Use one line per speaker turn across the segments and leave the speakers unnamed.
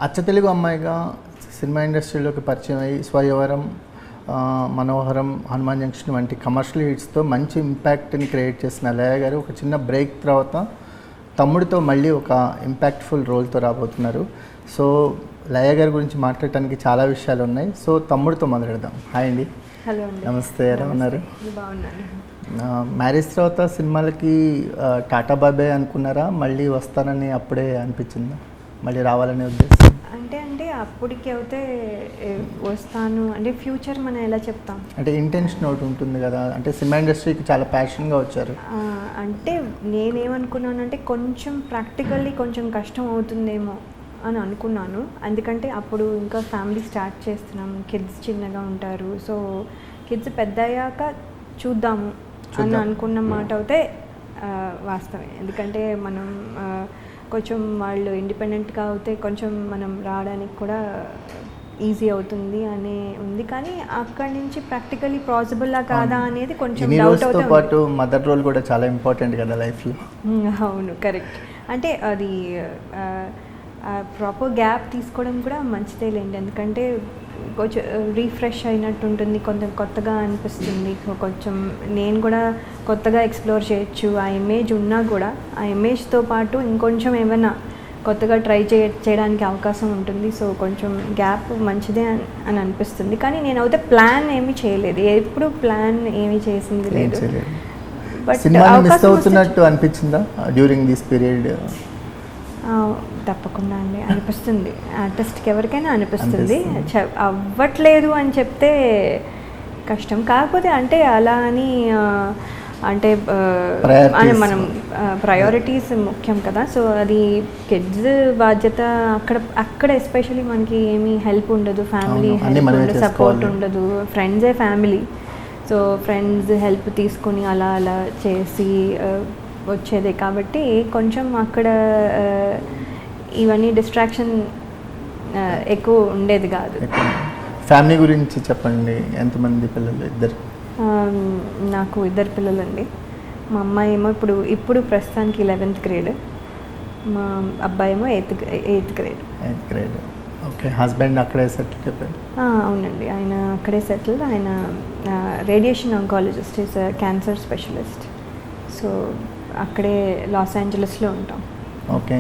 అచ్చ తెలుగు అమ్మాయిగా సినిమా ఇండస్ట్రీలోకి పరిచయం అయ్యి స్వయవరం, మనోహరం, హనుమాన్ జంక్షన్ వంటి కమర్షియల్ హిట్స్తో మంచి ఇంపాక్ట్ని క్రియేట్ చేసిన లయ గారు ఒక చిన్న బ్రేక్ తర్వాత తమ్ముడితో మళ్ళీ ఒక ఇంపాక్ట్ఫుల్ రోల్తో రాబోతున్నారు. సో లయ గారి గురించి మాట్లాడటానికి చాలా విషయాలు ఉన్నాయి. సో తమ్ముడితో మొదలెడదాం. హాయ్ అండి.
హలో అండి.
నమస్తే, ఎలా ఉన్నారు?
బాగున్నాను.
మ్యారేజ్ తర్వాత సినిమాలకి టాటా బాబాయ్ అనుకున్నారా, మళ్ళీ వస్తానని అప్పుడే అనిపించిందా, మళ్ళీ రావాలనే ఉద్దేశం?
అంటే అప్పటికి అయితే వస్తాను అంటే ఫ్యూచర్ మనం ఎలా చెప్తాం,
అంటే ఇంటెన్షన్ ఒకటి ఉంటుంది కదా, అంటే సినిమా ఇండస్ట్రీకి చాలా ప్యాషన్గా వచ్చారు.
అంటే నేనేమనుకున్నానంటే కొంచెం ప్రాక్టికల్లీ కొంచెం కష్టం అవుతుందేమో అని అనుకున్నాను. ఎందుకంటే అప్పుడు ఇంకా ఫ్యామిలీ స్టార్ట్ చేస్తున్నాం, కిడ్స్ చిన్నగా ఉంటారు. సో కిడ్స్ పెద్ద అయ్యాక చూద్దాము అని అనుకున్న మాట అయితే వాస్తవమే. ఎందుకంటే మనం కొంచెం వాళ్ళు ఇండిపెండెంట్గా అవుతే కొంచెం మనం రావడానికి కూడా ఈజీ అవుతుంది అని ఉంది. కానీ అక్కడి నుంచి ప్రాక్టికలీ పాసిబుల్లా కాదా అనేది కొంచెం డౌట్ అవుతుంది.
పాటు మదర్ రోల్ కూడా చాలా ఇంపార్టెంట్ కదా లైఫ్లో.
అవును, కరెక్ట్. అంటే అది ప్రాపర్ గ్యాప్ తీసుకోవడం కూడా మంచిదేలేండి. ఎందుకంటే కొంచెం రీఫ్రెష్ అయినట్టు ఉంటుంది, కొంచెం కొత్తగా అనిపిస్తుంది. కొంచెం నేను కూడా కొత్తగా ఎక్స్ప్లోర్ చేయొచ్చు. ఆ ఇమేజ్ ఉన్నా కూడా ఆ ఇమేజ్తో పాటు ఇంకొంచెం ఏమైనా కొత్తగా ట్రై చేయడానికి అవకాశం ఉంటుంది. సో కొంచెం గ్యాప్ మంచిదే అని అనిపిస్తుంది. కానీ నేను అయితే ప్లాన్ ఏమీ చేయలేదు, ఎప్పుడు ప్లాన్ ఏమీ చేసింది లేదు.
బట్ మిస్ అవుతున్నట్టు అనిపించిందా డ్యూరింగ్ దిస్ పీరియడ్?
తప్పకుండా అండి, అనిపిస్తుంది. ఆర్టిస్ట్కి ఎవరికైనా అనిపిస్తుంది. అవ్వట్లేదు అని చెప్తే కష్టం. కాకపోతే అంటే అలా అని అంటే మనం ప్రయారిటీస్ ముఖ్యం కదా. సో అది కిడ్స్ బాధ్యత. అక్కడ ఎస్పెషలీ మనకి ఏమీ హెల్ప్ ఉండదు, ఫ్యామిలీ హెల్ప్ ఉండదు, సపోర్ట్ ఉండదు, ఫ్రెండ్సే ఫ్యామిలీ. సో ఫ్రెండ్స్ హెల్ప్ తీసుకొని అలా అలా చేసి వచ్చేదే. కాబట్టి కొంచెం అక్కడ ఇవన్నీ డిస్ట్రాక్షన్ ఎక్కువ ఉండేది కాదు.
ఫ్యామిలీ గురించి చెప్పండి. ఎంతమంది పిల్లలు? ఇద్దరు.
నాకు ఇద్దరు పిల్లలండి. మా అమ్మాయి ఏమో ఇప్పుడు ప్రస్తుతానికి 11th గ్రేడ్, మా అబ్బాయి ఏమో 8th గ్రేడ్.
ఓకే. హస్బెండ్ అక్కడే సెటిల్ చెప్పారు?
అవునండి, ఆయన అక్కడే సెటిల్. ఆయన radiation oncologist, is cancer specialist. So అక్కడే లాస్ ఏంజలస్లో ఉంటాం.
ఓకే.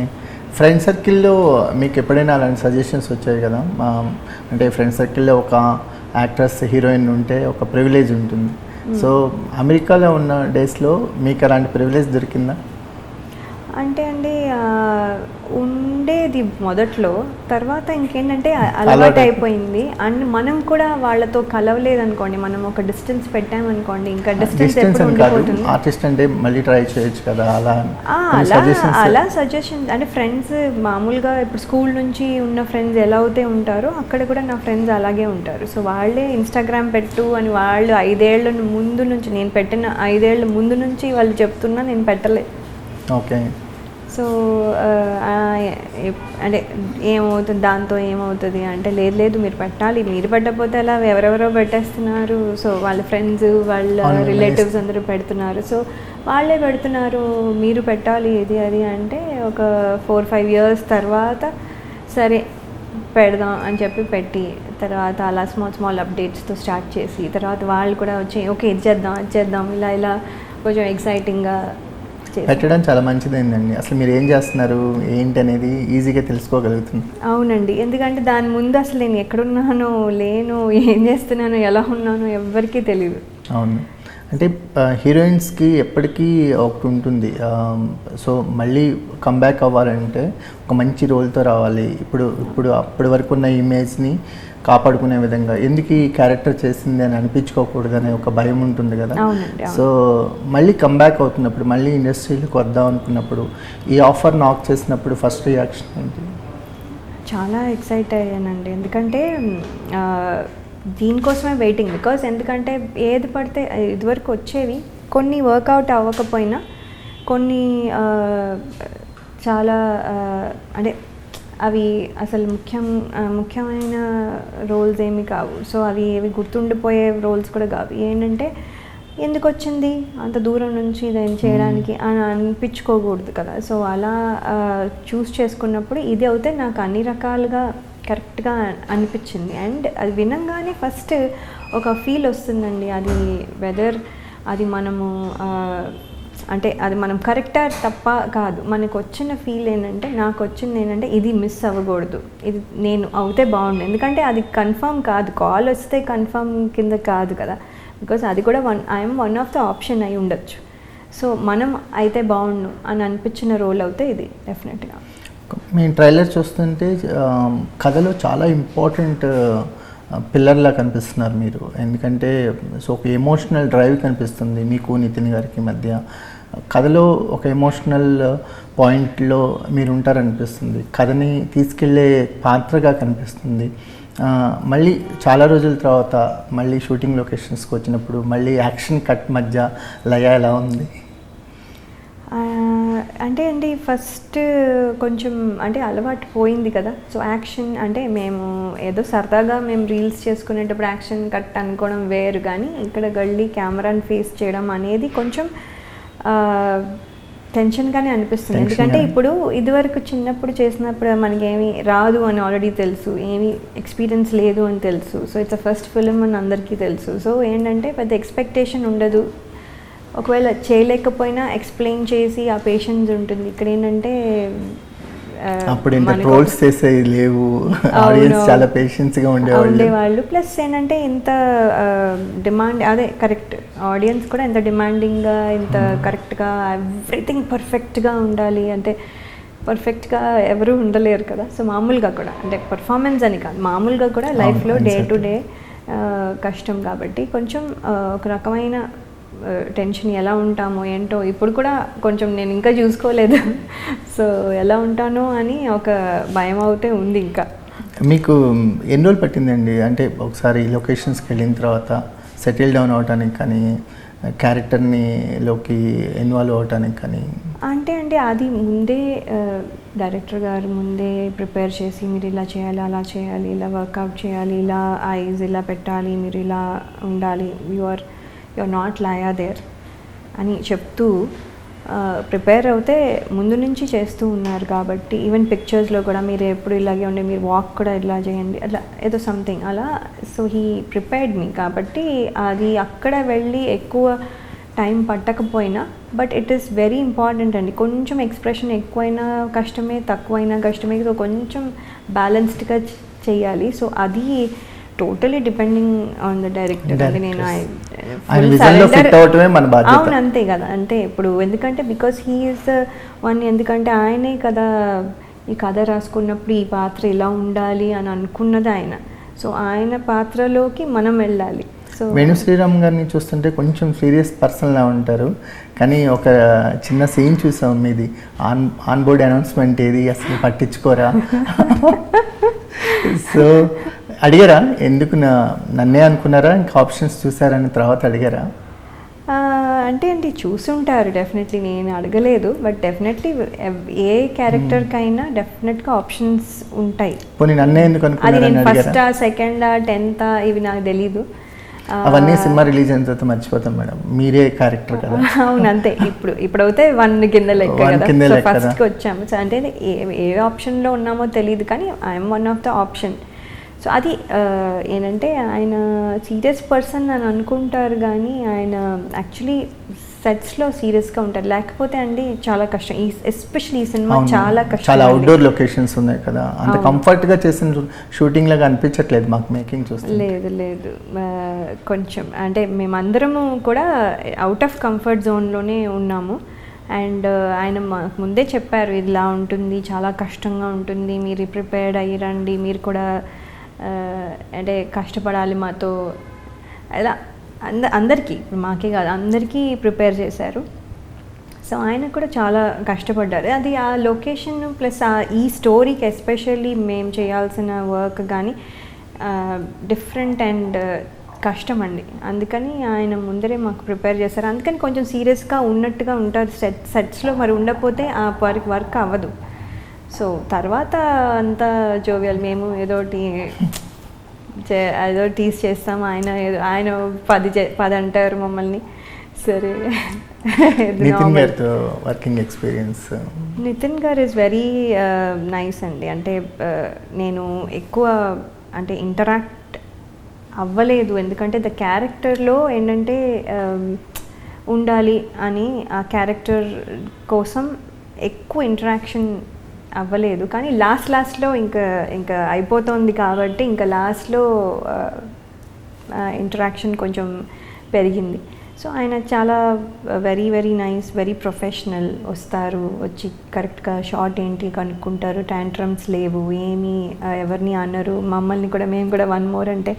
ఫ్రెండ్ సర్కిల్లో మీకు ఎప్పుడైనా అలాంటి సజెషన్స్ వచ్చాయి కదా, అంటే ఫ్రెండ్ సర్కిల్లో ఒక యాక్ట్రెస్, హీరోయిన్ ఉంటే ఒక ప్రివిలేజ్ ఉంటుంది. సో అమెరికాలో ఉన్న డేస్లో మీకు అలాంటి ప్రివిలేజ్ దొరికిందా?
అంటే అండి ఉండేది మొదట్లో, తర్వాత ఇంకేంటంటే అలవాటు అయిపోయింది. అండ్ మనం కూడా వాళ్ళతో కలవలేదు అనుకోండి, మనం ఒక డిస్టెన్స్ పెట్టామనుకోండి, ఇంకా డిస్టెన్స్ ఎప్పుడు ఉండిపోతుంది.
ఆర్టిస్ట్ అంటే మళ్ళీ ట్రై చేయొచ్చు కదా,
అలా సజెషన్. అంటే ఫ్రెండ్స్ మామూలుగా ఇప్పుడు స్కూల్ నుంచి ఉన్న ఫ్రెండ్స్ ఎలా అయితే ఉంటారో అక్కడ కూడా నా ఫ్రెండ్స్ అలాగే ఉంటారు. సో వాళ్ళే ఇన్స్టాగ్రామ్ పెట్టు అని వాళ్ళు 5 ఏళ్ల ముందు నుంచి, నేను పెట్టిన 5 ఏళ్ల ముందు నుంచి వాళ్ళు చెప్తున్నా, నేను పెట్టలేదు.
ఓకే.
సో అంటే ఏమవుతుంది దాంతో, ఏమవుతుంది అంటే లేదు మీరు పెట్టాలి, మీరు పెట్టకపోతే అలా ఎవరెవరో పెట్టేస్తున్నారు. సో వాళ్ళ ఫ్రెండ్స్, వాళ్ళ రిలేటివ్స్ అందరూ పెడుతున్నారు. సో వాళ్ళే పెడుతున్నారు, మీరు పెట్టాలి ఇది అది అంటే ఒక 4-5 years తర్వాత సరే పెడదాం అని చెప్పి పెట్టి, తర్వాత అలా స్మాల్ అప్డేట్స్తో స్టార్ట్ చేసి, తర్వాత వాళ్ళు కూడా వచ్చి ఓకే ఇది చేద్దాం ఇలా కొంచెం ఎక్సైటింగ్గా
పెట్టడం చాలా మంచిదైందండి. అసలు మీరు ఏం చేస్తున్నారు ఏంటి అనేది ఈజీగా తెలుసుకోగలుగుతుంది.
అవునండి, ఎందుకంటే దాని ముందు అసలు నేను ఎక్కడున్నానో లేను, ఏం చేస్తున్నానో, ఎలా ఉన్నానో ఎవ్వరికీ తెలియదు.
అవును. అంటే హీరోయిన్స్కి ఎప్పటికీ ఒకటి ఉంటుంది. సో మళ్ళీ కంబ్యాక్ అవ్వాలంటే ఒక మంచి రోల్తో రావాలి. ఇప్పుడు అప్పటి వరకు ఉన్న ఇమేజ్ని కాపాడుకునే విధంగా, ఎందుకు ఈ క్యారెక్టర్ చేసింది అని అనిపించుకోకూడదు అనే ఒక భయం ఉంటుంది కదా. సో మళ్ళీ కంబ్యాక్ అవుతున్నప్పుడు, మళ్ళీ ఇండస్ట్రీలోకి వద్దాం అనుకున్నప్పుడు, ఈ ఆఫర్ నాక్ చేసినప్పుడు ఫస్ట్ రియాక్షన్ ఏంటి?
చాలా ఎక్సైట్ అయ్యానండి. ఎందుకంటే దీనికోసమే వెయిటింగ్. బికాజ్ ఎందుకంటే ఏది పడితే ఇదివరకు వచ్చేవి కొన్ని వర్కౌట్ అవ్వకపోయినా, కొన్ని చాలా అంటే అవి అసలు ముఖ్యమైన రోల్స్ ఏమి కావు. సో అవి గుర్తుండిపోయే రోల్స్ కూడా కావు. ఏంటంటే ఎందుకు వచ్చింది అంత దూరం నుంచి ఇదేం చేయడానికి అని అనిపించుకోకూడదు కదా. సో అలా చూస్ చేసుకున్నప్పుడు ఇది అయితే నాకు అన్ని రకాలుగా కరెక్ట్గా అనిపించింది. అండ్ అది వినంగానే ఫస్ట్ ఒక ఫీల్ వస్తుందండి, అది వెదర్ అది మనము అంటే అది మనం కరెక్టా తప్ప కాదు, మనకు వచ్చిన ఫీల్ ఏంటంటే, నాకు వచ్చింది ఏంటంటే ఇది మిస్ అవ్వకూడదు, ఇది నేను అవుతే బాగుండు. ఎందుకంటే అది కన్ఫర్మ్ కాదు, కాల్ వస్తే కన్ఫర్మ్ కింద కాదు కదా, బికాస్ అది కూడా I'm one of the option అయి ఉండొచ్చు. సో మనం అయితే బాగుండు అని అనిపించిన రోల్ అవుతే ఇది డెఫినెట్గా.
మీ ట్రైలర్ చూస్తుంటే కథలో చాలా ఇంపార్టెంట్ పిల్లర్లా కనిపిస్తున్నారు మీరు. ఎందుకంటే సో ఒక ఎమోషనల్ డ్రైవ్ కనిపిస్తుంది మీకు నితిన్ గారికి మధ్య. కథలో ఒక ఎమోషనల్ పాయింట్లో మీరు ఉంటారనిపిస్తుంది, కథని తీసుకెళ్లే పాత్రగా కనిపిస్తుంది. మళ్ళీ చాలా రోజుల తర్వాత మళ్ళీ షూటింగ్ లొకేషన్స్కి వచ్చినప్పుడు మళ్ళీ యాక్షన్ కట్ మధ్య లయ ఎలా ఉంది?
అంటే అండి ఫస్ట్ కొంచెం అంటే అలవాటు పోయింది కదా. సో యాక్షన్ అంటే మేము ఏదో సరదాగా మేము రీల్స్ చేసుకునేటప్పుడు యాక్షన్ కట్ అనుకోవడం వేరు, కానీ ఇక్కడ గల్లీ కెమెరాని ఫేస్ చేయడం అనేది కొంచెం టెన్షన్గానే అనిపిస్తుంది. ఎందుకంటే ఇప్పుడు ఇదివరకు చిన్నప్పుడు చేసినప్పుడు మనకేమీ రాదు అని ఆల్రెడీ తెలుసు, ఏమీ ఎక్స్పీరియన్స్ లేదు అని తెలుసు. So it's a first film అని అందరికీ తెలుసు. సో ఏంటంటే పెద్ద ఎక్స్పెక్టేషన్ ఉండదు, ఒకవేళ చేయలేకపోయినా ఎక్స్ప్లెయిన్ చేసి ఆ పేషెన్స్ ఉంటుంది. ఇక్కడ ఏంటంటే
అప్పుడు ట్రోల్స్ చేసేవి లేవు, ఆడియన్స్ చాలా పేషెన్స్గా ఉండేవాళ్ళు.
ప్లస్ ఏంటంటే ఇంత డిమాండ్, అదే కరెక్ట్, ఆడియన్స్ కూడా ఎంత డిమాండింగ్గా ఇంత కరెక్ట్గా ఎవ్రీథింగ్ పర్ఫెక్ట్గా ఉండాలి అంటే పర్ఫెక్ట్గా ఎవరు ఉండలేరు కదా. సో మామూలుగా కూడా అంటే పర్ఫార్మెన్స్ అని కాదు, మామూలుగా కూడా లైఫ్లో డే టు డే కష్టం కాబట్టి కొంచెం ఒక రకమైన టెన్షన్, ఎలా ఉంటామో ఏంటో ఇప్పుడు కూడా కొంచెం నేను ఇంకా చూసుకోలేదు. సో ఎలా ఉంటానో అని ఒక భయం అవుతే ఉంది. ఇంకా
మీకు ఎన్ని రోజులు పట్టిందండి అంటే ఒకసారి లొకేషన్స్కి వెళ్ళిన తర్వాత సెటిల్ డౌన్ అవడానికి కానీ, క్యారెక్టర్ని లోకి ఇన్వాల్వ్ అవడానికి కానీ?
అంటే అది ముందే డైరెక్టర్ గారు ముందే ప్రిపేర్ చేసి, మీరు ఇలా చేయాలి, అలా చేయాలి, ఇలా వర్కౌట్ చేయాలి, ఇలా ఐజ్ ఇలా పెట్టాలి, మీరు ఇలా ఉండాలి, యువర్ నాట్ లయా దేర్ అని చెప్తూ ప్రిపేర్ అవుతే ముందు నుంచి చేస్తూ ఉన్నారు కాబట్టి, ఈవెన్ పిక్చర్స్లో కూడా మీరు ఎప్పుడు ఇలాగే ఉండే, మీరు వాక్ కూడా ఇలా చేయండి, అట్లా ఏదో సంథింగ్ అలా. సో హీ ప్రిపేర్డ్ మీ కాబట్టి అది అక్కడ వెళ్ళి ఎక్కువ టైం పట్టకపోయినా, but it is very important అండి. కొంచెం ఎక్స్ప్రెషన్ ఎక్కువైనా కష్టమే, తక్కువైనా కష్టమే, సో కొంచెం బ్యాలెన్స్డ్గా చేయాలి. సో అది totally depending on the director. అది నేను అవును అంతే కదా. అంటే ఇప్పుడు ఎందుకంటే because he is the one, ఎందుకంటే ఆయనే కదా ఈ కథ రాసుకున్నప్పుడు ఈ పాత్ర ఇలా ఉండాలి అని అనుకున్నది ఆయన. సో ఆయన పాత్రలోకి మనం వెళ్ళాలి. సో
వేణు శ్రీరామ్ గారిని చూస్తుంటే కొంచెం సీరియస్ పర్సన్లా ఉంటారు, కానీ ఒక చిన్న సీన్ చూసాం మీది, ఆన్ బోర్డ్ అనౌన్స్మెంట్ ఏది అసలు పట్టించుకోరా? సో అడిగారా ఎందుకు నన్నే అనుకున్నారా, ఇంకా ఆప్షన్స్ చూసారని తర్వాత అడిగారా?
అంటే అండి చూసుంటారు డెఫినెట్లీ, నేను అడగలేదు, బట్ డెఫినెట్లీ ఏ క్యారెక్టర్కైనా డెఫినెట్గా ఆప్షన్స్ ఉంటాయి.
పోనీ నన్నే ఎందుకు అనుకున్నారు?
అది నేను ఫస్టా, సెకండా, 10th ఇవి నాకు తెలీదు.
అవన్నీ సినిమా రిలీజ్ అయిన తర్వాత మర్చిపోతాం మేడం, మీరే క్యారెక్టర్ కదా.
అవును అంతే, ఇప్పుడైతే 1 కింద లెక్క కదా, ఫస్ట్కి వచ్చాము. సో అంటే ఏ ఆప్షన్లో ఉన్నామో తెలియదు, కానీ I'm one of the option. So అది ఏంటంటే ఆయన సీరియస్ పర్సన్ అని అనుకుంటారు, కానీ ఆయన యాక్చువల్లీ సెట్స్లో సీరియస్గా ఉంటారు. లేకపోతే అండి చాలా కష్టం, ఎస్పెషల్లీ ఈ సినిమా చాలా కష్టం.
చాలా అవుట్డోర్ లొకేషన్స్ ఉన్నాయి కదా, అంత కంఫర్ట్గా చేసిన షూటింగ్ లాగా అనిపించట్లేదు మాకు మేకింగ్ చూస్తే.
లేదు కొంచెం అంటే మేమందరము కూడా అవుట్ ఆఫ్ కంఫర్ట్ జోన్లోనే ఉన్నాము. అండ్ ఆయన మాకు ముందే చెప్పారు ఇలా ఉంటుంది, చాలా కష్టంగా ఉంటుంది, మీరు ప్రిపేర్డ్ అయ్యి రండి, మీరు కూడా అంటే కష్టపడాలి మాతో, అలా అందరికీ, ఇప్పుడు మాకే కాదు అందరికీ ప్రిపేర్ చేశారు. సో ఆయన కూడా చాలా కష్టపడ్డారు. అది ఆ లొకేషన్ ప్లస్ ఈ స్టోరీకి ఎస్పెషల్లీ మేము చేయాల్సిన వర్క్ కానీ డిఫరెంట్ అండ్ కష్టం అండి. అందుకని ఆయన ముందరే మాకు ప్రిపేర్ చేశారు. అందుకని కొంచెం సీరియస్గా ఉన్నట్టుగా ఉంటారు సెట్స్లో, మరి ఉండకపోతే ఆ వర్క్ అవ్వదు. సో తర్వాత అంతా జోవియల్, మేము ఏదోటి టీస్ చేస్తాం, ఆయన 10 అంటారు మమ్మల్ని. సరే.
నితిన్ గారితో వర్కింగ్ ఎక్స్పీరియన్స్?
నితిన్ గారు ఈజ్ వెరీ నైస్ అండి. అంటే నేను ఎక్కువ అంటే ఇంటరాక్ట్ అవ్వలేదు, ఎందుకంటే ద క్యారెక్టర్లో ఏంటంటే ఉండాలి అని ఆ క్యారెక్టర్ కోసం ఎక్కువ ఇంటరాక్షన్ అవ్వలేదు. కానీ లాస్ట్లో ఇంకా అయిపోతుంది కాబట్టి ఇంకా లాస్ట్లో ఇంటరాక్షన్ కొంచెం పెరిగింది. సో ఆయన చాలా very very nice, very professional. వస్తారు, వచ్చి కరెక్ట్గా షార్ట్ ఏంటి కనుక్కుంటారు, ట్యాంట్రమ్స్ లేవు, ఏమీ ఎవరిని అన్నారు. మమ్మల్ని కూడా మేము కూడా వన్ మోర్ అంటే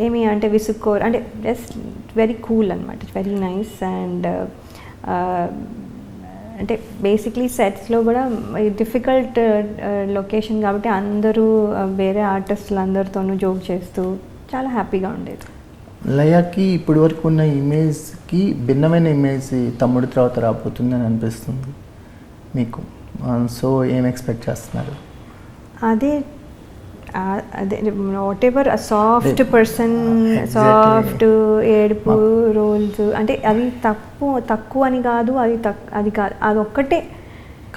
ఏమి అంటే విసుక్కోరు, అంటే జస్ట్ వెరీ కూల్ అనమాట, వెరీ నైస్. అండ్ అంటే బేసిక్లీ సెట్స్లో కూడా డిఫికల్ట్ లొకేషన్ కాబట్టి అందరూ వేరే ఆర్టిస్టులు అందరితోనూ జోక్ చేస్తూ చాలా హ్యాపీగా ఉండేది.
లయాకి ఇప్పటి వరకు ఉన్న ఇమేజ్కి భిన్నమైన ఇమేజ్ తమ్ముడు తర్వాత రాబోతుందని అనిపిస్తుంది మీకు. సో ఏం ఎక్స్పెక్ట్ చేస్తున్నారు?
అదే what ever soft person, soft ఏడుపు రోల్స్ అంటే అది తక్కువ అని కాదు, అది కాదు, అది ఒక్కటే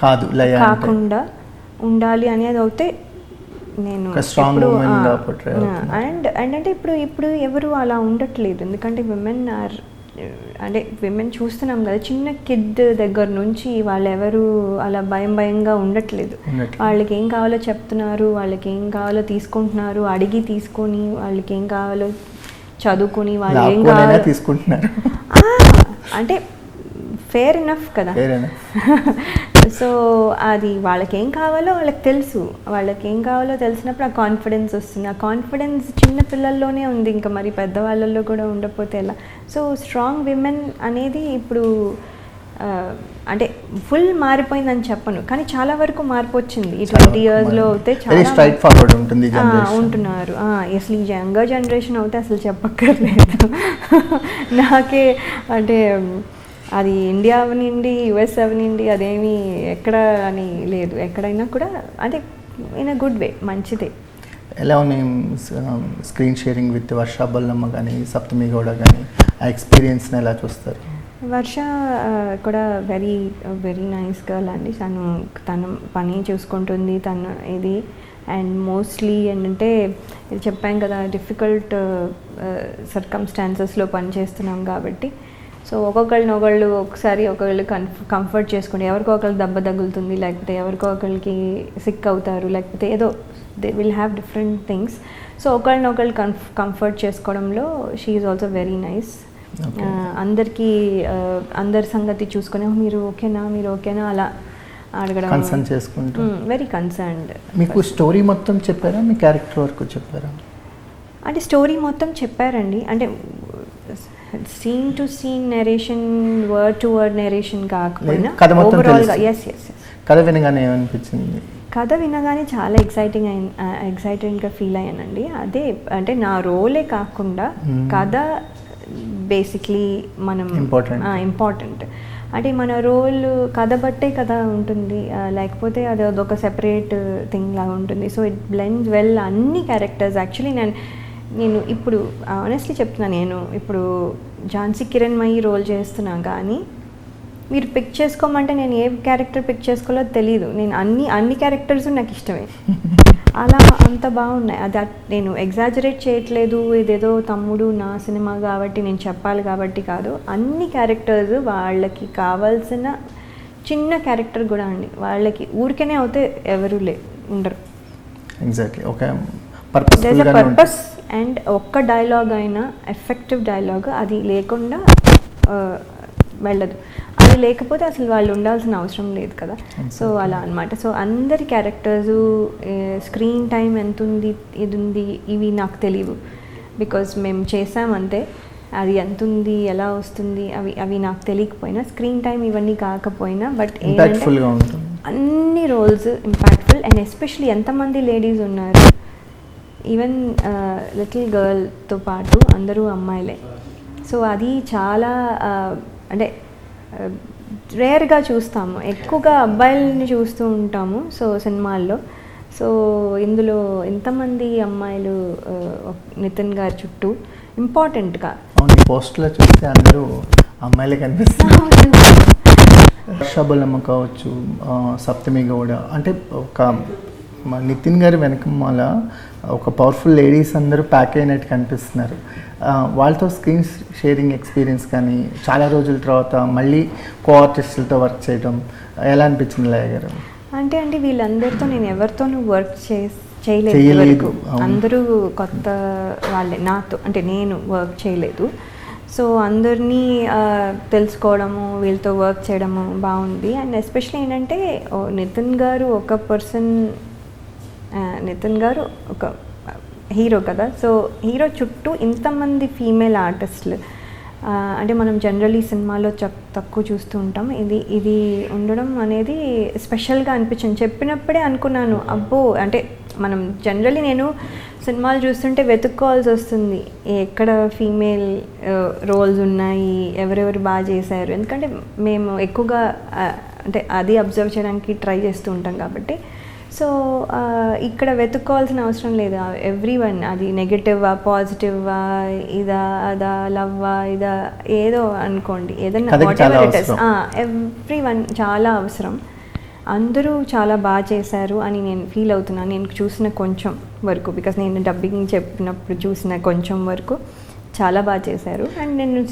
కాదు
కాకుండా ఉండాలి అనేది అయితే నేను అండ్ అంటే ఇప్పుడు ఎవరు అలా ఉండట్లేదు. ఎందుకంటే విమెన్ చూస్తున్నాం కదా, చిన్న కిడ్ దగ్గర నుంచి వాళ్ళు ఎవరు అలా భయంగా ఉండట్లేదు. వాళ్ళకి ఏం కావాలో చెప్తున్నారు, వాళ్ళకి ఏం కావాలో తీసుకుంటున్నారు, అడిగి తీసుకొని వాళ్ళకి ఏం కావాలో చదువుకొని వాళ్ళు ఏం కావాలో
తీసుకుంటున్నారు.
అంటే ఫేర్ ఎనఫ్ కదా. సో అది వాళ్ళకి ఏం కావాలో వాళ్ళకి తెలుసు, వాళ్ళకి ఏం కావాలో తెలిసినప్పుడు ఆ కాన్ఫిడెన్స్ వస్తుంది. ఆ కాన్ఫిడెన్స్ చిన్న పిల్లల్లోనే ఉంది, ఇంకా మరి పెద్దవాళ్ళల్లో కూడా ఉండకపోతే ఎలా. సో స్ట్రాంగ్ విమెన్ అనేది ఇప్పుడు అంటే ఫుల్ మారిపోయిందని చెప్పను, కానీ చాలా వరకు మార్పు వచ్చింది ఈ 20 yearsలో. అయితే చాలా ఉంటున్నారు. అసలు ఈ యంగర్ జనరేషన్ అయితే అసలు చెప్పక్కర్లేదు. నాకే అంటే అది ఇండియా అవనండి, యుఎస్ అవనండి, అదేమీ ఎక్కడ అని లేదు, ఎక్కడైనా కూడా అంటే ఇన్ అ గుడ్ వే, మంచిదే.
ఎలా ఉన్నాయి స్క్రీన్ షేరింగ్ విత్ వర్ష బొల్లమ్మ కానీ సప్తమి గౌడ కానీ, ఆ ఎక్స్పీరియన్స్ని ఎలా చూస్తారు?
వర్ష కూడా వెరీ వెరీ నైస్ గర్ల్ అండి. తను పని చూసుకుంటుంది, తను ఇది. అండ్ మోస్ట్లీ ఏంటంటే చెప్పాం కదా, డిఫికల్ట్ సర్కమ్స్టాన్సెస్లో పని చేస్తున్నాం కాబట్టి సో ఒకళ్ళు ఒకసారి ఒకళ్ళు కంఫర్ట్ చేసుకుని, ఎవరికో ఒకళ్ళు దెబ్బ తగులుతుంది, లేకపోతే ఎవరికో ఒకరికి సిక్ అవుతారు, లేకపోతే ఏదో they will have different things. So ఒకళ్ళు కంఫర్ట్ చేసుకోవడంలో she is also very nice. అందరికీ అందరి సంగతి చూసుకుని మీరు ఓకేనా అలా అడగడం,
కన్సర్న్ చేసుకుంటూ
వెరీ కన్సర్న్డ్.
మీకు స్టోరీ మొత్తం చెప్పారా, మీ క్యారెక్టర్ వరకు చెప్పారా?
అంటే స్టోరీ మొత్తం చెప్పారండి. అంటే scene to scene narration, word to word narration కాకపోయినా ఓవరాల్గా
కథ వినగానే ఏమనిపించింది?
కథ వినగానే చాలా ఎక్సైటెడ్గా ఫీల్ అయ్యానండి. అదే అంటే నా రోలే కాకుండా కథ బేసిక్లీ మనం ఇంపార్టెంట్. అంటే మన రోల్ కథ బట్టే కథ ఉంటుంది, లేకపోతే అది అదొక సెపరేట్ థింగ్ లాగా ఉంటుంది. సో ఇట్ బ్లెండ్స్ వెల్ అన్ని క్యారెక్టర్స్. యాక్చువల్లీ నేను ఇప్పుడు ఆనెస్ట్లీ చెప్తున్నా, నేను ఇప్పుడు ఝాన్సీ కిరణ్మయి రోల్ చేస్తున్నా, కానీ మీరు పిక్ చేసుకోమంటే నేను ఏ క్యారెక్టర్ పిక్ చేసుకోవాలో తెలీదు. నేను అన్ని క్యారెక్టర్స్ నాకు ఇష్టమే, అలా అంత బాగున్నాయి. అది నేను ఎగ్జాజరేట్ చేయట్లేదు, ఇదేదో తమ్ముడు నా సినిమా కాబట్టి నేను చెప్పాలి కాబట్టి కాదు. అన్ని క్యారెక్టర్స్ వాళ్ళకి కావాల్సిన చిన్న క్యారెక్టర్ కూడా అండి, వాళ్ళకి ఊరికేనే అవుతే ఎవరు ఉండరు.
Exactly okay,
purpose. అండ్ ఒక్క డైలాగ్ అయినా ఎఫెక్టివ్ డైలాగ్ అది లేకుండా వెళ్ళదు. అది లేకపోతే అసలు వాళ్ళు ఉండాల్సిన అవసరం లేదు కదా. సో అలా అనమాట. సో అందరి క్యారెక్టర్సు స్క్రీన్ టైం ఎంత ఉంది, ఇది ఉంది, ఇవి నాకు తెలియవు, బికాజ్ మేము చేసామంతే. అది ఎంత ఉంది, ఎలా వస్తుంది, అవి నాకు తెలియకపోయినా, స్క్రీన్ టైం ఇవన్నీ కాకపోయినా, బట్ ఏంటంటే అన్ని రోల్స్ ఇంపాక్ట్ఫుల్. అండ్ ఎస్పెషలీ ఎంతమంది లేడీస్ ఉన్నారు, ఈవెన్ లిటిల్ గర్ల్తో పాటు అందరూ అమ్మాయిలే. సో అది చాలా అంటే రేర్గా చూస్తాము, ఎక్కువగా అబ్బాయిలని చూస్తూ ఉంటాము సో సినిమాల్లో. సో ఇందులో ఎంతమంది అమ్మాయిలు నితిన్ గారి చుట్టూ ఇంపార్టెంట్గా.
అవును, ఈ పోస్ట్లో చూస్తే అందరూ అమ్మాయిలే కనిపిస్తారు. వర్షాబలమ్మ కావచ్చు, సప్తమి గౌడ, అంటే ఒక నితిన్ గారి వెనకమాల ఒక పవర్ఫుల్ లేడీస్ అందరూ ప్యాక్ అయినట్టు కనిపిస్తున్నారు. వాళ్ళతో స్క్రీన్ షేరింగ్ ఎక్స్పీరియన్స్ కానీ, చాలా రోజుల తర్వాత మళ్ళీ కో ఆర్టిస్టులతో వర్క్ చేయడం ఎలా అనిపించింది లయ గారు?
అంటే వీళ్ళందరితో నేను ఎవరితోనూ వర్క్ చేయలేదు. అందరూ కొత్త వాళ్ళే నాతో, అంటే నేను వర్క్ చేయలేదు. సో అందరినీ తెలుసుకోవడము, వీళ్ళతో వర్క్ చేయడము బాగుంది. అండ్ ఎస్పెషల్లీ ఏంటంటే నితిన్ గారు ఒక పర్సన్, నితిన్ గారు ఒక హీరో కదా. సో హీరో చుట్టూ ఇంతమంది ఫీమేల్ ఆర్టిస్టులు, అంటే మనం జనరల్లీ సినిమాలో తక్కువ చూస్తూ ఉంటాం. ఇది ఉండడం అనేది స్పెషల్గా అనిపించింది. చెప్పినప్పుడే అనుకున్నాను, అబ్బో, అంటే మనం జనరల్లీ నేను సినిమాలు చూస్తుంటే వెతుక్కోవాల్సి వస్తుంది, ఎక్కడ ఫీమేల్ రోల్స్ ఉన్నాయి, ఎవరెవరు బాగా చేశారు. ఎందుకంటే మేము ఎక్కువగా అంటే అది అబ్జర్వ్ చేయడానికి ట్రై చేస్తూ ఉంటాం కాబట్టి. సో ఇక్కడ వెతుక్కోవాల్సిన అవసరం లేదు. ఎవ్రీవన్, అది నెగటివా పాజిటివా, ఇదా అదా లవ్వా ఇదా ఏదో అనుకోండి, ఏదైనా what ever it is, everyone చాలా అవసరం. అందరూ చాలా బాగా చేశారు అని నేను ఫీల్ అవుతున్నాను. నేను చూసిన కొంచెం వరకు, బికాస్ నేను డబ్బింగ్ చెప్పినప్పుడు చూసిన కొంచెం వరకు చాలా బాగా చేశారు. అండ్ నేను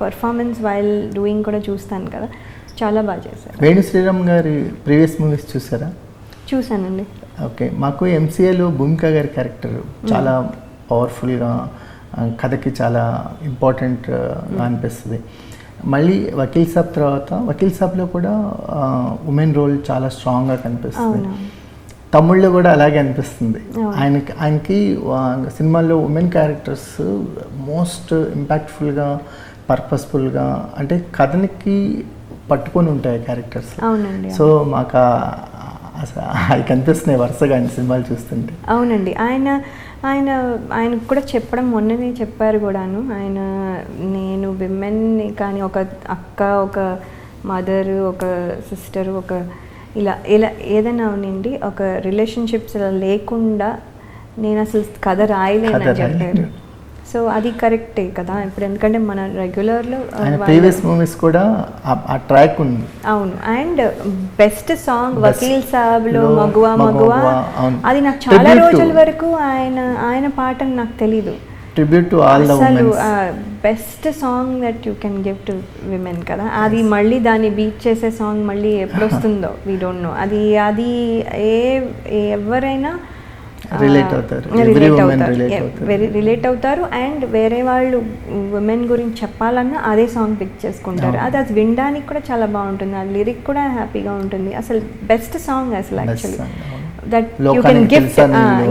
పర్ఫార్మెన్స్ వైల్ డూయింగ్ కూడా చూస్తాను కదా, చాలా బాగా చేశారు.
వేణు శ్రీరామ్ గారి ప్రీవియస్ మూవీస్ చూసారా?
చూశానండి.
ఓకే, మాకు ఎంసీఏలో భూమిక గారి క్యారెక్టర్ చాలా పవర్ఫుల్గా, కథకి చాలా ఇంపార్టెంట్గా అనిపిస్తుంది. మళ్ళీ వకీల్ సాబ్ తర్వాత, వకీల్ సాబ్లో కూడా ఉమెన్ రోల్ చాలా స్ట్రాంగ్గా కనిపిస్తుంది. తమిళ్లో కూడా అలాగే అనిపిస్తుంది. ఆయనకి సినిమాల్లో ఉమెన్ క్యారెక్టర్స్ మోస్ట్ ఇంపాక్ట్ఫుల్గా, పర్పస్ఫుల్గా, అంటే కథనికి పట్టుకొని ఉంటాయి క్యారెక్టర్స్. సో మాకు అవి కనిపిస్తున్నాయి వరుసగా ఆయన సినిమాలు చూస్తుంటే.
అవునండి, ఆయన కూడా చెప్పడం మొన్ననే చెప్పారు కూడాను. ఆయన నేను విమెన్ని కానీ, ఒక అక్క, ఒక మదర్, ఒక సిస్టర్, ఒక ఇలా ఏదైనా ఉనిండి ఒక రిలేషన్షిప్స్ ఇలా లేకుండా నేను అసలు కథ రాయలేనని చెప్పారు. సో అది కరెక్టే కదా ఇప్పుడు, ఎందుకంటే మన రెగ్యులర్లో
ప్రీవియస్ మూవీస్ కూడా ఆ ట్రాక్ ఉంది.
అవును, అండ్ బెస్ట్ సాంగ్ వకీల్ సాబ్లో మగువా మగువా, అది నాకు చాలా రోజుల వరకు ఆయన పాట నాకు తెలీదు.
Tribute to all the
women, best song that you can give to women కదా. అది మళ్ళీ దాన్ని బీట్ చేసే సాంగ్ మళ్ళీ ఎప్పుడు వస్తుందో వీ డోంట్ నో. అది ఎవరైనా రిలేట్ అవుతారు. అండ్ వేరే వాళ్ళు ఉమెన్ గురించి చెప్పాలన్నా అదే సాంగ్ పిక్ చేసుకుంటారు. అది వినడానికి కూడా చాలా బాగుంటుంది, ఆ లిరిక్ కూడా హ్యాపీగా ఉంటుంది. అసలు బెస్ట్ సాంగ్ అసలు actually that you can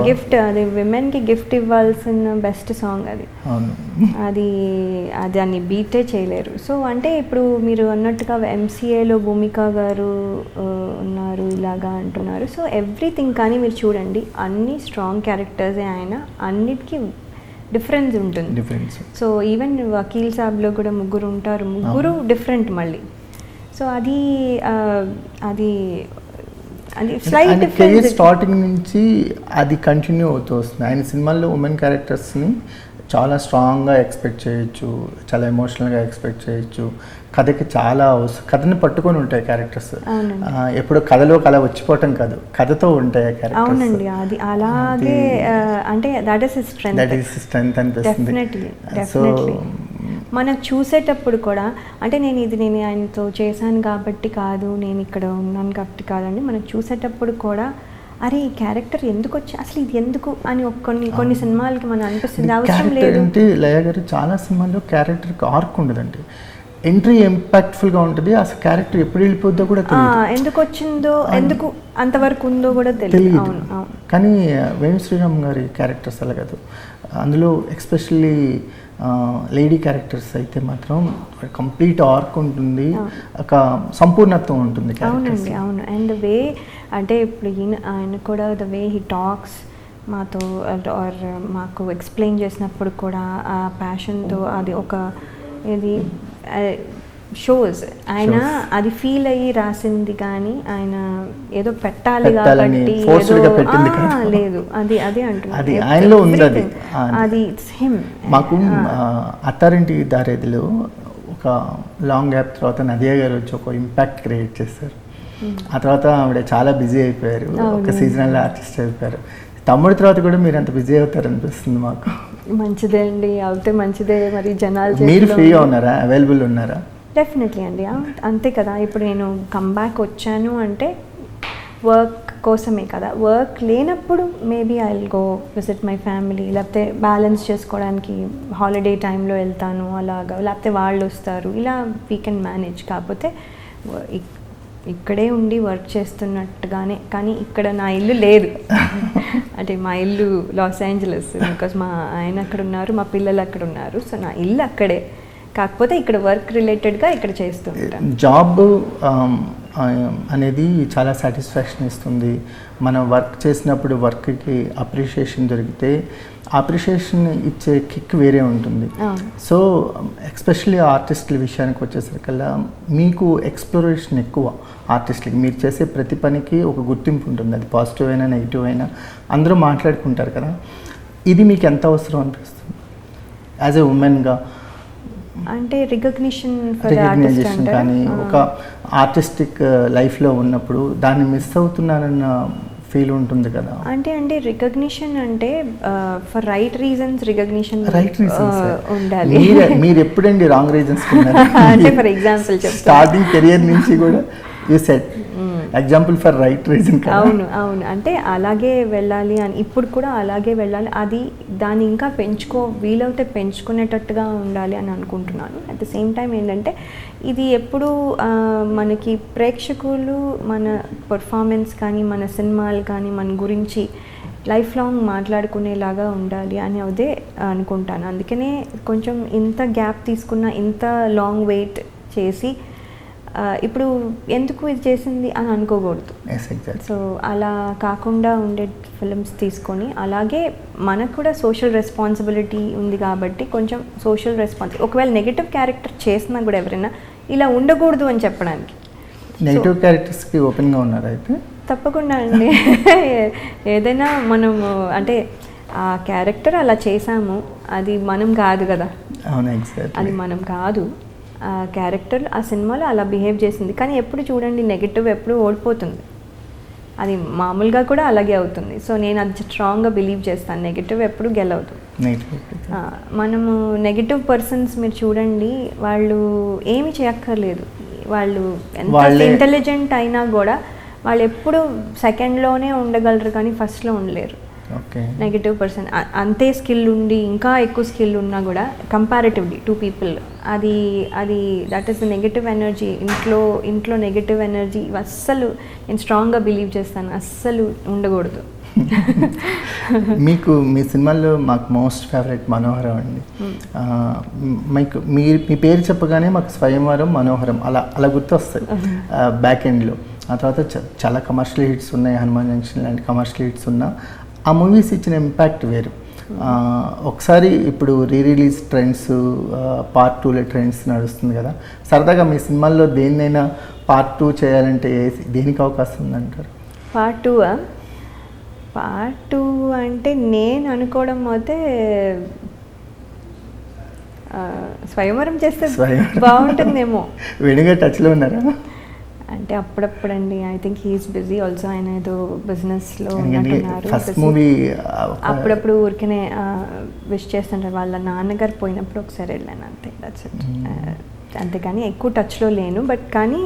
gift అది విమెన్కి గిఫ్ట్ ఇవ్వాల్సిన బెస్ట్ సాంగ్ అది దాన్ని బీటే చేయలేరు. సో అంటే ఇప్పుడు మీరు అన్నట్టుగా ఎంసీఏలో భూమిక గారు ఉన్నారు ఇలాగా అంటున్నారు. సో ఎవ్రీథింగ్ కానీ మీరు చూడండి, అన్ని స్ట్రాంగ్ క్యారెక్టర్సే, ఆయన అన్నిటికీ డిఫరెన్స్ ఉంటుంది. సో ఈవెన్ వకీల్ సాబ్లో కూడా ముగ్గురు ఉంటారు, ముగ్గురు డిఫరెంట్ మళ్ళీ. సో అది
కెరీర్ స్టార్టింగ్ నుంచి అది కంటిన్యూ అవుతూ వస్తుంది. ఆయన సినిమాల్లో ఉమెన్ క్యారెక్టర్స్ని చాలా స్ట్రాంగ్గా ఎక్స్పెక్ట్ చేయొచ్చు, చాలా ఎమోషనల్గా ఎక్స్పెక్ట్ చేయొచ్చు. కథకి చాలా కథని పట్టుకొని ఉంటాయి క్యారెక్టర్స్. ఎప్పుడు కథలో కళ వచ్చిపోవటం కాదు, కథతో ఉంటాయి క్యారెక్టర్స్.
అవునండి, అది అలాగే, అంటే దట్ ఈస్
స్ట్రెంగ్త్ అనిపిస్తుంది. సో
మనం చూసేటప్పుడు కూడా, అంటే నేను ఆయనతో చేశాను కాబట్టి కాదు, నేను ఇక్కడ ఉన్నాను కాబట్టి కాదండి, మనం చూసేటప్పుడు కూడా అరే ఈ క్యారెక్టర్ ఎందుకు వచ్చి అసలు ఇది ఎందుకు అని కొన్ని సినిమాలకి మనం అనిపిస్తుంది, అవసరం లేదు.
అంటే లయ గారు చాలా సినిమాల్లో క్యారెక్టర్కి ఆర్క్ ఉండదండి, ఎంట్రీ ఇంపాక్ట్ఫుల్గా ఉంటుంది. అసలు క్యారెక్టర్ ఎప్పుడు వెళ్ళిపోద్దో కూడా తెలియదు,
ఎందుకు వచ్చిందో, ఎందుకు అంతవరకు ఉందో కూడా తెలియదు.
కానీ వేణు శ్రీరామ్ గారి క్యారెక్టర్స్ అలా కాదు. అందులో ఎస్పెషల్లీ లేడీ క్యారెక్టర్స్ అయితే మాత్రం కంప్లీట్ ఆర్క్ ఉంటుంది, ఒక సంపూర్ణత్వం ఉంటుంది.
అవునండి, అవును. అండ్ వే అంటే ఇప్పుడు ఆయన కూడా ద వే హీ టాక్స్ మాతో ఆర్ మాకు ఎక్స్ప్లెయిన్ చేసినప్పుడు కూడా ఆ ప్యాషన్తో, అది ఒక ఇది షోస్ ఆయన అది ఫీల్ అయ్యి రాసింది కానీ ఆయన ఏదో పెట్టాలి
పెట్టాలని
కాబట్టి
forceful గా
ఏదో
పెట్టింది కాదు.
లేదు అది అదే అంటున్నాను
అది ఆయనలో ఉంది అది.
అది ఇట్స్ హిమ్.
మాకు అత్తారింటి దారేదిలో ఒక లాంగ్ గ్యాప్ తర్వాత నదియా గారు వచ్చి ఒక ఇంపాక్ట్ క్రియేట్ చేశారు. ఆ తర్వాత ఆవిడ చాలా బిజీ అయిపోయారు, ఒక సీజనల్ ఆర్టిస్ట్ అయిపోయారు. తమ్ముడి తర్వాత కూడా మీరు అంత బిజీ అవుతారు అనిపిస్తుంది మాకు.
మంచిదే అండి, అవుతే మంచిదే. మరి జనాలు
మీరు ఫ్రీగా ఉన్నారా, అవైలబుల్ ఉన్నారా?
డెఫినెట్లీ అండి, అంతే కదా. ఇప్పుడు నేను కమ్బ్యాక్ వచ్చాను అంటే వర్క్ కోసమే కదా. వర్క్ లేనప్పుడు maybe I will go visit my family, లేకపోతే బ్యాలెన్స్ చేసుకోవడానికి హాలిడే టైంలో వెళ్తాను అలాగా, లేకపోతే వాళ్ళు వస్తారు, ఇలా వీ కెన్ మేనేజ్. కాకపోతే ఇక్కడే ఉండి వర్క్ చేస్తున్నట్టుగానే, కానీ ఇక్కడ నా ఇల్లు లేదు. అంటే మా ఇల్లు లాస్ ఏంజలస్, బికాజ్ మా ఆయన అక్కడ ఉన్నారు, మా పిల్లలు అక్కడ ఉన్నారు. సో నా ఇల్లు అక్కడే, కాకపోతే ఇక్కడ వర్క్ రిలేటెడ్గా ఇక్కడ చేస్తుంటాను.
జాబ్ అనేది చాలా సాటిస్ఫాక్షన్ ఇస్తుంది. మనం వర్క్ చేసినప్పుడు వర్క్కి అప్రిషియేషన్ దొరికితే అప్రిషియేషన్ ఇచ్చే కిక్ వేరే ఉంటుంది. సో ఎస్పెషల్లీ ఆర్టిస్టుల విషయానికి వచ్చేసరికల్లా మీకు ఎక్స్ప్లోరేషన్ ఎక్కువ. ఆర్టిస్టులకి మీరు చేసే ప్రతి పనికి ఒక గుర్తింపు ఉంటుంది, అది పాజిటివ్ అయినా నెగిటివ్ అయినా అందరూ మాట్లాడుకుంటారు కదా. ఇది మీకు ఎంత అవసరం అనిపిస్తుంది యాజ్ ఎ ఉమెన్గా?
అంటే రికగ్నిషన్
కానీ ఒక ఆర్టిస్టిక్ లైఫ్లో ఉన్నప్పుడు దాన్ని మిస్ అవుతున్నానన్న ఫీల్ ఉంటుంది కదా.
అంటే రికగ్నిషన్ అంటే ఫర్ రైట్ రీజన్స్ రికగ్నిషన్ ఉండాలి.
మీరు ఎప్పుడండి రాంగ్ రీజన్స్?
అంటే ఫర్ ఎగ్జాంపుల్
స్టార్టింగ్ కెరియర్ నుంచి కూడా you set example for right reason.
అవును, అంటే అలాగే వెళ్ళాలి అని, ఇప్పుడు కూడా అలాగే వెళ్ళాలి. అది దాన్ని ఇంకా వీలవుతే పెంచుకునేటట్టుగా ఉండాలి అని అనుకుంటున్నాను. అట్ ద సేమ్ టైం ఏంటంటే ఇది ఎప్పుడు మనకి ప్రేక్షకులు మన పర్ఫార్మెన్స్ కానీ, మన సినిమాలు కానీ, మన గురించి లైఫ్ లాంగ్ మాట్లాడుకునేలాగా ఉండాలి అని అదే అనుకుంటాను. అందుకనే కొంచెం ఇంత గ్యాప్ తీసుకున్న, ఇంత లాంగ్ వెయిట్ చేసి ఇప్పుడు ఎందుకు ఇది చేసింది అని అనుకోకూడదు. సో అలా కాకుండా ఉండే ఫిల్మ్స్ తీసుకొని, అలాగే మనకు కూడా సోషల్ రెస్పాన్సిబిలిటీ ఉంది కాబట్టి కొంచెం సోషల్ రెస్పాన్సిబిలిటీ, ఒకవేళ నెగిటివ్ క్యారెక్టర్ చేసినా కూడా ఎవరైనా ఇలా ఉండకూడదు అని చెప్పడానికి.
నెగిటివ్ క్యారెక్టర్స్కి ఓపెన్గా ఉన్నారు అయితే?
తప్పకుండా అండి. ఏదైనా మనము అంటే ఆ క్యారెక్టర్ అలా చేసాము, అది మనం కాదు కదా. అది మనం కాదు, ఆ క్యారెక్టర్ ఆ సినిమాలో అలా బిహేవ్ చేసింది. కానీ ఎప్పుడు చూడండి నెగటివ్ ఎప్పుడు ఓడిపోతుంది, అది మామూలుగా కూడా అలాగే అవుతుంది. సో నేను అది స్ట్రాంగ్గా బిలీవ్ చేస్తాను, నెగటివ్ ఎప్పుడు గెలవదు. మనము నెగటివ్ పర్సన్స్ మీరు చూడండి, వాళ్ళు ఏమి చేయక్కర్లేదు, వాళ్ళు ఎంత ఇంటెలిజెంట్ అయినా కూడా వాళ్ళు ఎప్పుడు సెకండ్లోనే ఉండగలరు కానీ ఫస్ట్లో ఉండలేరు. నెగిటివ్ పర్సన్ అంతే స్కిల్ ఉండి ఇంకా ఎక్కువ స్కిల్ ఉన్నా కూడా కంపారిటివ్లీ టు పీపుల్ అది that is the negative energy. ఇంట్లో నెగిటివ్ ఎనర్జీ అస్సలు నేను స్ట్రాంగ్గా బిలీవ్ చేస్తాను, అస్సలు ఉండకూడదు.
మీకు మీ సినిమాల్లో మాకు మోస్ట్ ఫేవరెట్ మనోహరం అండి. మీకు మీ పేరు చెప్పగానే మాకు స్వయంవరం, మనోహరం అలా గుర్తొస్తాయి బ్యాక్ ఎండ్లో. ఆ తర్వాత చాలా కమర్షియల్ హిట్స్ ఉన్నాయి, హనుమాన్ జంక్షన్ లాంటి కమర్షియల్ హిట్స్ ఉన్నా ఆ మూవీస్ ఇచ్చిన ఇంపాక్ట్ వేరు. ఒకసారి ఇప్పుడు రిలీజ్ ట్రెండ్స్, పార్ట్ 2లో ట్రెండ్స్ నడుస్తుంది కదా. సరదాగా మీ సినిమాల్లో దేన్నైనా పార్ట్ 2 చేయాలంటే దేనికి అవకాశం ఉందంటారు?
పార్ట్ 2 అంటే నేను అనుకోవడం అయితే స్వయంవరం చేస్తే బాగుంటుందేమో.
వెనుగా టచ్లో ఉన్నారా?
అంటే అప్పుడప్పుడండి, I think he is busy also. ఆయన ఏదో బిజినెస్లో ఉన్నట్టున్నారు. అప్పుడప్పుడు ఊరికనే విష్ చేస్తుంటారు. వాళ్ళ నాన్నగారు పోయినప్పుడు ఒకసారి వెళ్ళాను అంతే, దట్స్ ఇట్. అంతేకాని ఎక్కువ టచ్లో లేను. బట్ కానీ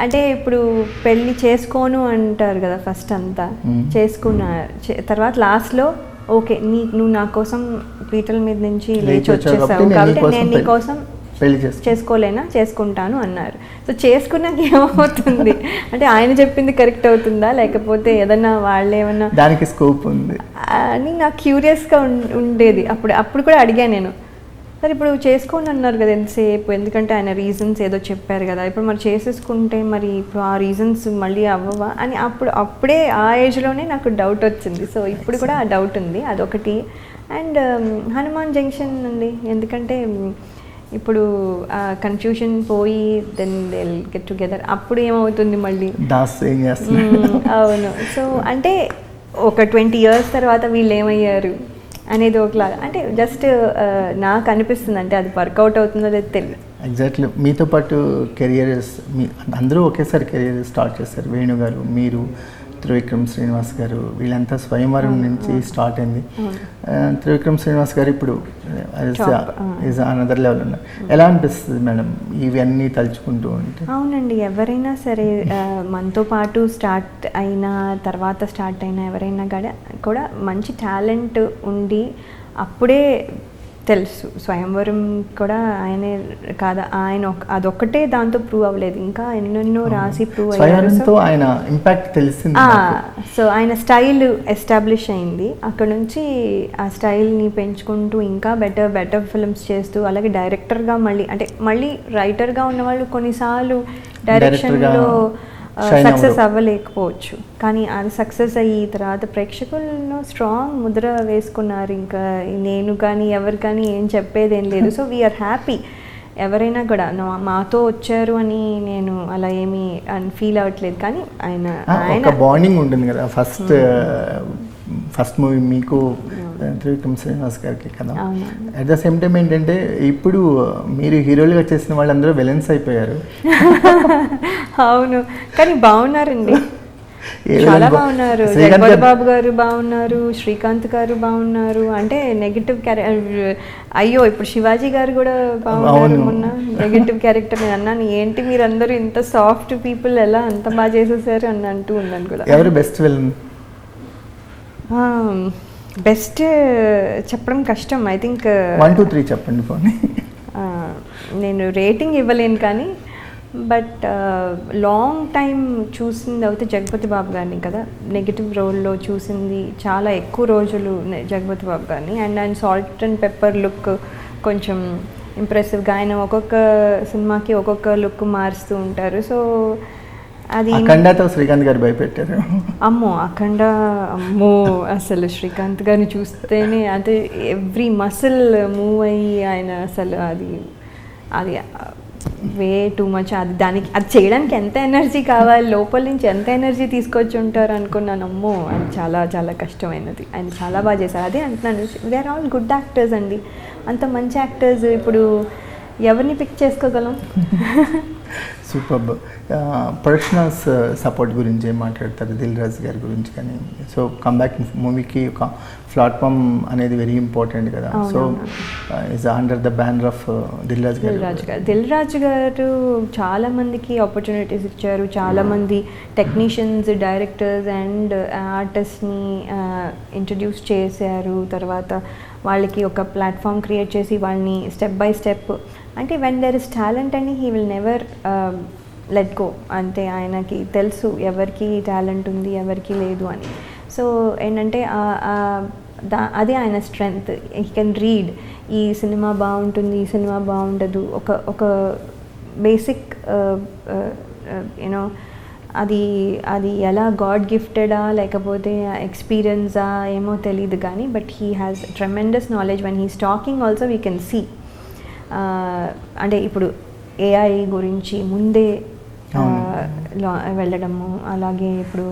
అంటే ఇప్పుడు పెళ్ళి చేసుకోను అంటారు కదా, ఫస్ట్ అంతా చేసుకున్న తర్వాత లాస్ట్లో ఓకే నువ్వు నా కోసం పీటల మీద నుంచి లేచి వచ్చేసావు కాబట్టి నేను నీ కోసం చేసుకోలేనా, చేసుకుంటాను అన్నారు. సో చేసుకున్నాక ఏమవుతుంది అంటే ఆయన చెప్పింది కరెక్ట్ అవుతుందా, లేకపోతే ఏదన్నా వాళ్ళు ఏమన్నా
దానికి స్కోప్ ఉంది
అని నాకు క్యూరియస్గా ఉండేది. అప్పుడు కూడా అడిగాను నేను, సరే ఇప్పుడు చేసుకోండి అన్నారు కదా ఎంతసేపు, ఎందుకంటే ఆయన రీజన్స్ ఏదో చెప్పారు కదా, ఇప్పుడు మరి చేసేసుకుంటే మరి ఇప్పుడు ఆ రీజన్స్ మళ్ళీ అవ్వవా అని అప్పుడే ఆ ఏజ్లోనే నాకు డౌట్ వచ్చింది. సో ఇప్పుడు కూడా ఆ డౌట్ ఉంది, అదొకటి. అండ్ హనుమాన్ జంక్షన్ అండి, ఎందుకంటే ఇప్పుడు కన్ఫ్యూషన్ పోయి దెన్ దే గెట్ టుగెదర్, అప్పుడు ఏమవుతుంది మళ్ళీ
దాస్ ఏం చేస్తున్నారు.
అవును. సో అంటే ఒక 20 years తర్వాత వీళ్ళు ఏమయ్యారు అనేది ఒకలాగా, అంటే జస్ట్ నాకు అనిపిస్తుంది, అంటే అది వర్కౌట్ అవుతుందో లేదో తెలియదు.
ఎగ్జాక్ట్లీ. మీతో పాటు కెరియర్స్ అందరూ ఒకేసారి కెరియర్ స్టార్ట్ చేస్తారు. వేణు గారు, మీరు, త్రివిక్రమ్ శ్రీనివాస్ గారు, వీళ్ళంతా స్వయంవరం నుంచి స్టార్ట్ అయింది. త్రివిక్రమ్ శ్రీనివాస్ గారు ఇప్పుడు ఈజ్ అనదర్ లెవెల్ ఉన్నారు. ఎలా అనిపిస్తుంది మేడం ఇవన్నీ తలుచుకుంటూ ఉంటే?
అవునండి, ఎవరైనా సరే మనతో పాటు స్టార్ట్ అయిన తర్వాత స్టార్ట్ అయిన ఎవరైనా కూడా మంచి టాలెంట్ ఉండి అప్పుడే తెలుసు. స్వయంవరం కూడా ఆయనే కాదా, ఆయన అదొక్కటే దాంతో ప్రూవ్ అవ్వలేదు, ఇంకా ఎన్నెన్నో రాసి ప్రూవ్ అయ్యారు.
ఆయన ఇంపాక్ట్ తెలిసింది.
సో ఆయన స్టైల్ ఎస్టాబ్లిష్ అయింది. అక్కడ నుంచి ఆ స్టైల్ని పెంచుకుంటూ ఇంకా బెటర్ ఫిల్మ్స్ చేస్తూ, అలాగే డైరెక్టర్గా మళ్ళీ రైటర్గా ఉన్నవాళ్ళు కొన్నిసార్లు డైరెక్షన్లో సక్సెస్ అవ్వలేకపోవచ్చు, కానీ అది సక్సెస్ అయ్యి తర్వాత ప్రేక్షకుల్లో స్ట్రాంగ్ ముద్ర వేసుకున్నారు. ఇంకా నేను కానీ ఎవరు కానీ ఏం చెప్పేదేం లేదు. So we are happy. ఎవరైనా కూడా మాతో వచ్చారు అని నేను అలా ఏమీ ఫీల్ అవ్వట్లేదు, కానీ ఆయన
బాండింగ్ ఉంటుంది కదా. ఫస్ట్ మూవీ మీకు త్రివిక్రమ్ శ్రీనివాస్ గారికి కదా. అట్ ద సేమ్ టైం ఏంటంటే ఇప్పుడు మీరు హీరోలుగా చేసిన వాళ్ళందరూ విలన్స్ అయిపోయారు.
అవును, కానీ బాగున్నారండి, చాలా బాగున్నారు. జగపతి బాబు గారు బాగున్నారు, శ్రీకాంత్ గారు బాగున్నారు. అంటే నెగిటివ్ అయ్యో ఇప్పుడు శివాజీ గారు కూడా బాగున్నారు. మొన్న నెగిటివ్ క్యారెక్టర్ నేను అన్నాను, ఏంటి మీరందరూ ఇంత సాఫ్ట్ పీపుల్ ఎలా అంత బాగా చేసేసారు అని అంటూ ఉన్నాను కూడా.
ఎవరు బెస్ట్ విలన్?
బెస్ట్ చెప్పడం కష్టం. ఐ థింక్
1 2 3 చెప్పండి పోనీ.
నేను రేటింగ్ ఇవ్వలేను, కానీ బట్ లాంగ్ టైం చూసింది అయితే జగపతి బాబు గారిని కదా. నెగిటివ్ రోల్లో చూసింది చాలా ఎక్కువ రోజులు జగపతి బాబు గారిని. అండ్ ఆయన సాల్ట్ అండ్ పెప్పర్ లుక్ కొంచెం ఇంప్రెసివ్గా, ఆయన ఒక్కొక్క సినిమాకి ఒక్కొక్క లుక్ మారుస్తూ ఉంటారు. సో అది
అఖండతో శ్రీకాంత్ గారు భయపెట్టారు.
అమ్మో అసలు శ్రీకాంత్ గారిని చూస్తేనే అంటే ఎవ్రీ మసిల్ మూవ్ అయ్యి ఆయన అసలు అది వే టూ మచ్. అది చేయడానికి ఎంత ఎనర్జీ కావాలి, లోపల నుంచి ఎంత ఎనర్జీ తీసుకొచ్చి ఉంటారు అనుకున్నాను. అమ్మో అది చాలా చాలా కష్టమైనది. ఆయన చాలా బాగా చేశారు. అదే అంటున్నాను, they are all good actors అండి, అంత మంచి యాక్టర్స్. ఇప్పుడు ఎవరిని పిక్ చేసుకోగలం?
సూపర్బ్. ప్రొడక్షన్ సపోర్ట్ గురించి ఏం మాట్లాడతారు? దిల్ రాజు గారి గురించి కానీ. సో కమ్బ్యాక్ మూవీకి ఒక ప్లాట్ఫామ్ అనేది వెరీ ఇంపార్టెంట్ కదా. So is under the banner of Dil Raju గారు.
దిల్ రాజు గారు చాలా మందికి ఆపర్చునిటీస్ ఇచ్చారు. చాలామంది టెక్నీషియన్స్, డైరెక్టర్స్ అండ్ ఆర్టిస్ట్ని ఇంట్రడ్యూస్ చేశారు. తర్వాత వాళ్ళకి ఒక ప్లాట్ఫామ్ క్రియేట్ చేసి వాళ్ళని స్టెప్ బై స్టెప్, అంటే వెన్ దెర్ ఇస్ టాలెంట్ అని he will never let go. అంటే ఆయనకి తెలుసు ఎవరికి టాలెంట్ ఉంది ఎవరికి లేదు అని. సో ఏంటంటే అది ఆయన స్ట్రెంగ్త్. హీ కెన్ రీడ్ ఈ సినిమా బాగుంటుంది, ఈ సినిమా బాగుండదు. ఒక బేసిక్ యూనో అది ఎలా గాడ్ గిఫ్టెడా లేకపోతే ఎక్స్పీరియన్సా ఏమో తెలియదు, కానీ but he has tremendous knowledge. When he's talking also we can see. అంటే ఇప్పుడు ఏఐ గురించి ముందే వెళ్ళడము, అలాగే ఇప్పుడు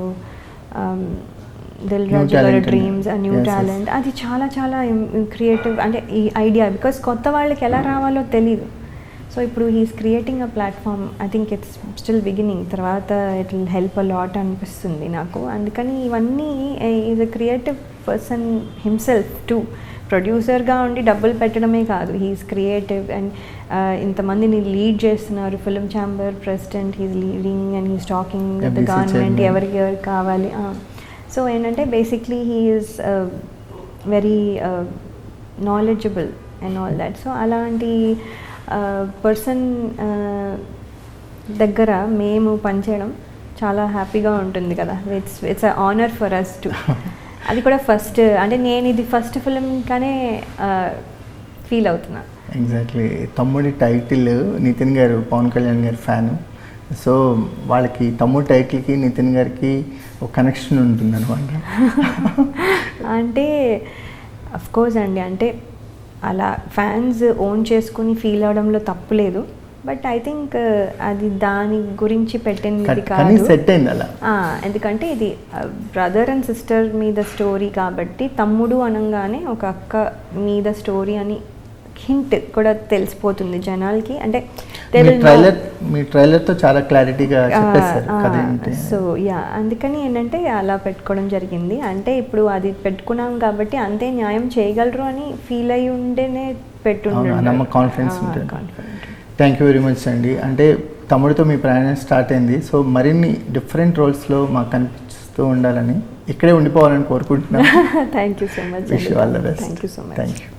దిల్ రాజు గారి డ్రీమ్స్, న్యూ టాలెంట్, అది చాలా చాలా క్రియేటివ్. అంటే ఈ ఐడియా బికాస్ కొత్త వాళ్ళకి ఎలా రావాలో తెలియదు. సో ఇప్పుడు he's creating a platform. I think it's still beginning. తర్వాత it will help a lot అనిపిస్తుంది నాకు. అందుకని ఇవన్నీ is a creative person himself too. ప్రొడ్యూసర్గా ఉండి డబ్బులు పెట్టడమే కాదు, హీఈస్ క్రియేటివ్. అండ్ ఇంతమందిని లీడ్ చేస్తున్నారు. Film chamber president, he's leading and he's talking with the government ఎవరికి కావాలి. సో ఏంటంటే basically he is very knowledgeable and all that. So అలాంటి పర్సన్ దగ్గర మేము పనిచేయడం చాలా హ్యాపీగా ఉంటుంది కదా. It's a honour for us to. అది కూడా ఫస్ట్, అంటే నేను ఇది ఫస్ట్ ఫిల్మ్ కానీ ఫీల్ అవుతున్నా.
ఎగ్జాక్ట్లీ. తమ్ముడి టైటిల్ నితిన్ గారు, పవన్ కళ్యాణ్ గారి ఫ్యాను. సో వాళ్ళకి తమ్ముడు టైటిల్కి నితిన్ గారికి ఒక కనెక్షన్ ఉంటుంది అనమాట.
అంటే అఫ్కోర్స్ అండి, అంటే అలా ఫ్యాన్స్ ఓన్ చేసుకుని ఫీల్ అవడంలో తప్పు లేదు, బట్ ఐ థింక్ అది దాని గురించి పెట్టినది
కానీ
కాదు.
సెట్ అయింది అలా.
ఎందుకంటే ఇది బ్రదర్ అండ్ సిస్టర్ మీద స్టోరీ కాబట్టి తమ్ముడు అనగానే ఒక అక్క మీద స్టోరీ అని హింట్ కూడా తెలిసిపోతుంది జనాలకి. అంటే
మీ ట్రైలర్తో చాలా క్లారిటీగా చెప్పేశారు కదా ఏంటి.
సో యా, అందుకని ఏంటంటే అలా పెట్టుకోవడం జరిగింది. అంటే ఇప్పుడు అది పెట్టుకున్నాం కాబట్టి అంతే న్యాయం చేయగలరు అని ఫీల్ అయి ఉంటేనే
నమ్మకం, కాన్ఫిడెన్స్ ఉంటుంది. థ్యాంక్ యూ వెరీ మచ్ అండి. అంటే తమ్ముడితో మీ ప్రయాణం స్టార్ట్ అయింది, సో మరిన్ని డిఫరెంట్ రోల్స్లో మాకు కనిపిస్తూ ఉండాలని, ఇక్కడే ఉండిపోవాలని కోరుకుంటున్నాను.
Thank you so much.
Wish you all the best.
Thank you so much.
Thank you.